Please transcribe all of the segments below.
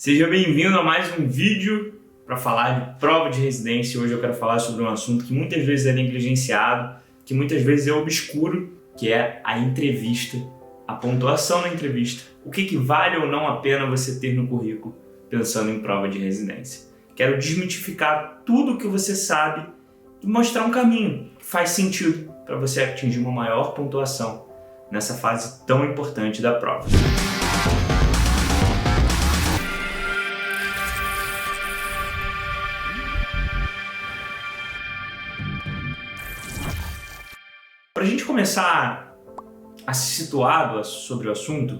Seja bem-vindo a mais um vídeo para falar de prova de residência. Hoje eu quero falar sobre um assunto que muitas vezes é negligenciado, que muitas vezes é obscuro, que é a entrevista, a pontuação na entrevista. O que vale ou não a pena você ter no currículo pensando em prova de residência. Quero desmitificar tudo o que você sabe e mostrar um caminho que faz sentido para você atingir uma maior pontuação nessa fase tão importante da prova. Para a gente começar a se situar sobre o assunto,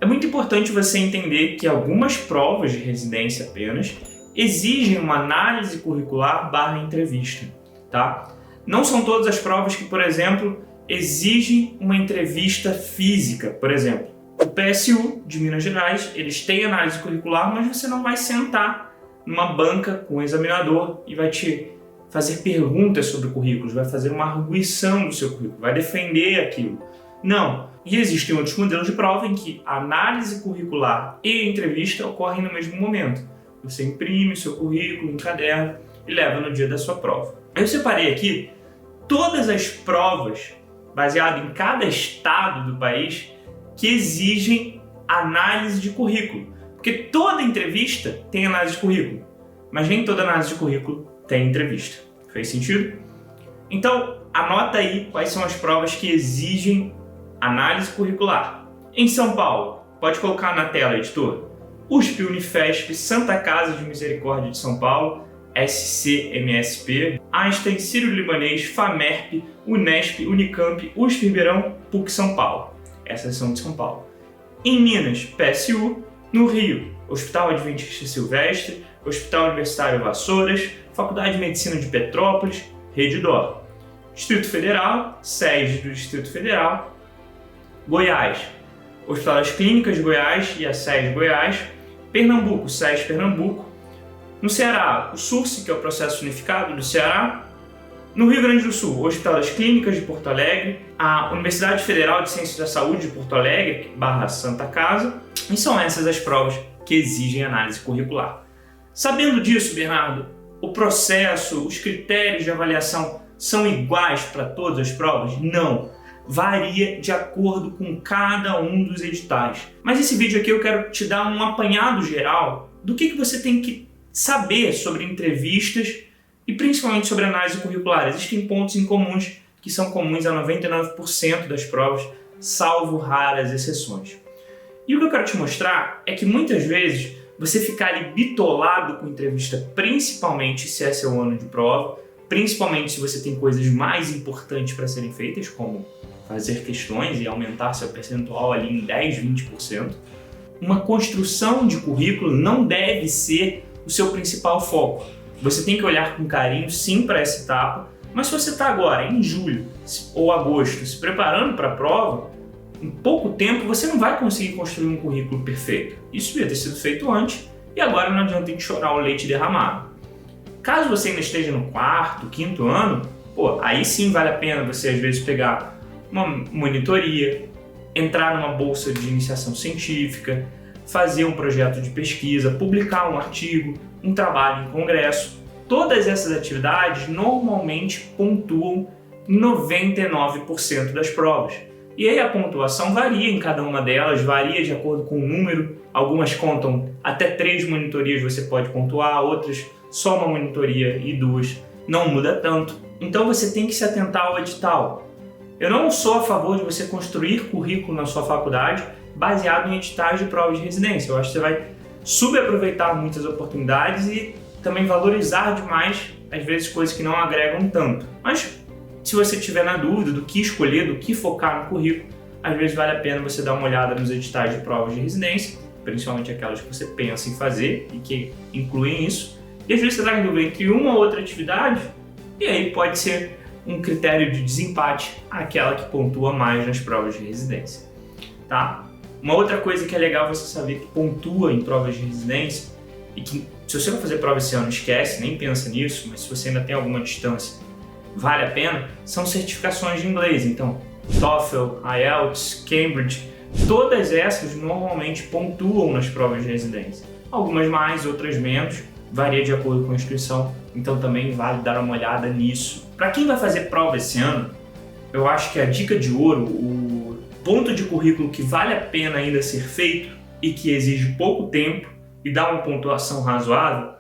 é muito importante você entender que algumas provas de residência apenas exigem uma análise curricular / entrevista, tá? Não são todas as provas que, por exemplo, exigem uma entrevista física. Por exemplo, o PSU de Minas Gerais, eles têm análise curricular, mas você não vai sentar numa banca com o examinador e vai te fazer perguntas sobre o currículo, vai fazer uma arguição do seu currículo, vai defender aquilo. Não. E existem outros modelos de prova em que a análise curricular e a entrevista ocorrem no mesmo momento. Você imprime o seu currículo em caderno e leva no dia da sua prova. Eu separei aqui todas as provas, baseado em cada estado do país, que exigem análise de currículo. Porque toda entrevista tem análise de currículo, mas nem toda análise de currículo tem entrevista. Fez sentido? Então, anota aí quais são as provas que exigem análise curricular. Em São Paulo, pode colocar na tela, editor, USP, Unifesp, Santa Casa de Misericórdia de São Paulo, SCMSP, Einstein, Sírio-Libanês, FAMERP, Unesp, Unicamp, USP Ribeirão, PUC São Paulo. Essas são de São Paulo. Em Minas, PSU. No Rio, Hospital Adventista Silvestre, Hospital Universitário Vassouras, Faculdade de Medicina de Petrópolis, Rede D'Or. Distrito Federal, SES do Distrito Federal. Goiás, Hospital das Clínicas de Goiás e a SES Goiás. Pernambuco, SES Pernambuco. No Ceará, o SURSE, que é o Processo Unificado do Ceará. No Rio Grande do Sul, o Hospital das Clínicas de Porto Alegre, a Universidade Federal de Ciências da Saúde de Porto Alegre, / Santa Casa. E são essas as provas que exigem análise curricular. Sabendo disso, Bernardo, o processo, os critérios de avaliação são iguais para todas as provas? Não. Varia de acordo com cada um dos editais. Mas esse vídeo aqui eu quero te dar um apanhado geral do que você tem que saber sobre entrevistas e principalmente sobre análise curricular. Existem pontos em comuns que são comuns a 99% das provas, salvo raras exceções. E o que eu quero te mostrar é que muitas vezes você ficar ali bitolado com entrevista, principalmente se é seu ano de prova, principalmente se você tem coisas mais importantes para serem feitas, como fazer questões e aumentar seu percentual ali em 10, 20%, uma construção de currículo não deve ser o seu principal foco. Você tem que olhar com carinho, sim, para essa etapa, mas se você está agora, em julho ou agosto, se preparando para a prova, em pouco tempo você não vai conseguir construir um currículo perfeito. Isso devia ter sido feito antes e agora não adianta ter que chorar o leite derramado. Caso você ainda esteja no 4º, 5º ano, aí sim vale a pena você às vezes pegar uma monitoria, entrar numa bolsa de iniciação científica, fazer um projeto de pesquisa, publicar um artigo, um trabalho em congresso. Todas essas atividades normalmente pontuam 99% das provas. E aí a pontuação varia em cada uma delas, varia de acordo com o número. Algumas contam até 3 monitorias você pode pontuar, outras só uma monitoria e 2, não muda tanto. Então você tem que se atentar ao edital. Eu não sou a favor de você construir currículo na sua faculdade baseado em editais de provas de residência. Eu acho que você vai subaproveitar muitas oportunidades e também valorizar demais, às vezes, coisas que não agregam tanto. Mas se você estiver na dúvida do que escolher, do que focar no currículo, às vezes vale a pena você dar uma olhada nos editais de provas de residência, principalmente aquelas que você pensa em fazer e que incluem isso. E às vezes você está em dúvida entre uma ou outra atividade, e aí pode ser um critério de desempate aquela que pontua mais nas provas de residência. Tá? Uma outra coisa que é legal você saber que pontua em provas de residência, e que se você vai fazer prova esse ano, esquece, nem pensa nisso, mas se você ainda tem alguma distância, vale a pena, são certificações de inglês. Então, TOEFL, IELTS, Cambridge, todas essas normalmente pontuam nas provas de residência. algumas mais, outras menos, varia de acordo com a instituição, então também vale dar uma olhada nisso. Para quem vai fazer prova esse ano, eu acho que a dica de ouro, o ponto de currículo que vale a pena ainda ser feito e que exige pouco tempo e dá uma pontuação razoável,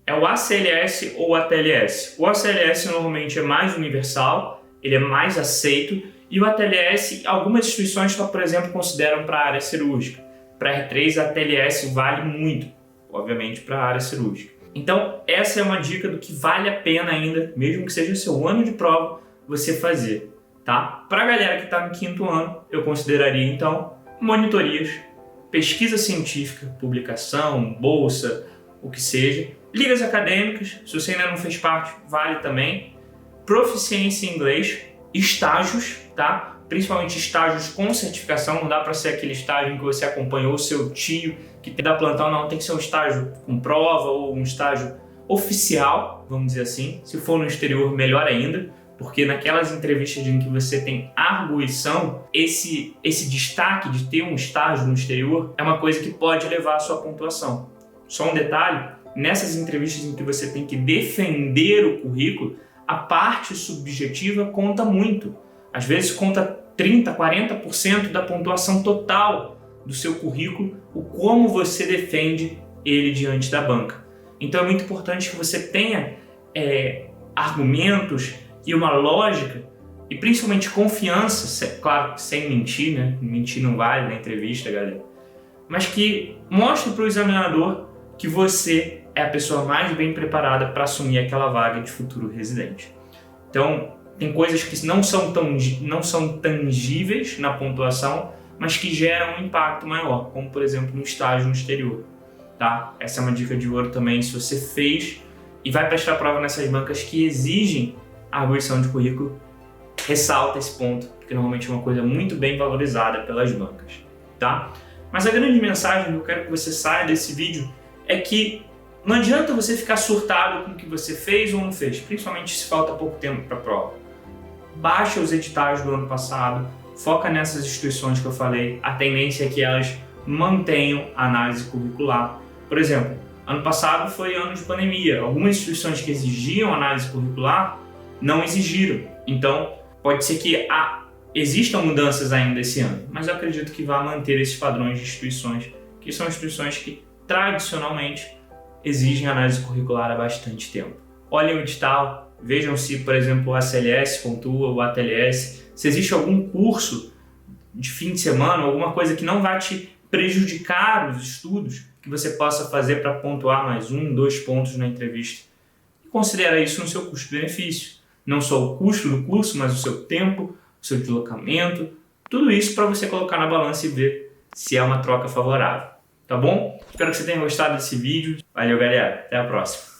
é o ACLS ou ATLS. O ACLS normalmente é mais universal, ele é mais aceito, e o ATLS, algumas instituições, por exemplo, consideram para a área cirúrgica. Para R3, a ATLS vale muito, obviamente, para a área cirúrgica. Então, essa é uma dica do que vale a pena ainda, mesmo que seja seu ano de prova, você fazer, tá? Para a galera que está no 5º ano, eu consideraria, então, monitorias, pesquisa científica, publicação, bolsa, o que seja, ligas acadêmicas, se você ainda não fez parte, vale também, proficiência em inglês, estágios, tá? Principalmente estágios com certificação, não dá para ser aquele estágio em que você acompanhou o seu tio que dá plantão, não, tem que ser um estágio com prova ou um estágio oficial, vamos dizer assim. Se for no exterior, melhor ainda, porque naquelas entrevistas em que você tem arguição, esse destaque de ter um estágio no exterior é uma coisa que pode levar à sua pontuação. Só um detalhe, nessas entrevistas em que você tem que defender o currículo, a parte subjetiva conta muito. Às vezes conta 30%, 40% da pontuação total do seu currículo, o como você defende ele diante da banca. Então é muito importante que você tenha argumentos e uma lógica e principalmente confiança, claro, sem mentir, né? Mentir não vale na entrevista, galera. Mas que mostre para o examinador que você é a pessoa mais bem preparada para assumir aquela vaga de futuro residente. Então, tem coisas que não são tangíveis na pontuação, mas que geram um impacto maior, como por exemplo no estágio no exterior, tá? Essa é uma dica de ouro também, se você fez e vai prestar prova nessas bancas que exigem a arguição de currículo, ressalta esse ponto, porque normalmente é uma coisa muito bem valorizada pelas bancas, tá? Mas a grande mensagem que eu quero que você saia desse vídeo é que não adianta você ficar surtado com o que você fez ou não fez, principalmente se falta pouco tempo para a prova. Baixa os editais do ano passado, foca nessas instituições que eu falei, a tendência é que elas mantenham a análise curricular. Por exemplo, ano passado foi ano de pandemia, algumas instituições que exigiam análise curricular não exigiram, então pode ser que existam mudanças ainda esse ano, mas eu acredito que vai manter esses padrões de instituições, que são instituições que tradicionalmente exigem análise curricular há bastante tempo. Olhem o edital, vejam se, por exemplo, o ACLS pontua, o ATLS, se existe algum curso de fim de semana, alguma coisa que não vai te prejudicar os estudos, que você possa fazer para pontuar mais 1, 2 pontos na entrevista. E considera isso no seu custo-benefício. Não só o custo do curso, mas o seu tempo, o seu deslocamento, tudo isso para você colocar na balança e ver se é uma troca favorável. Tá bom? Espero que você tenha gostado desse vídeo. Valeu, galera. Até a próxima.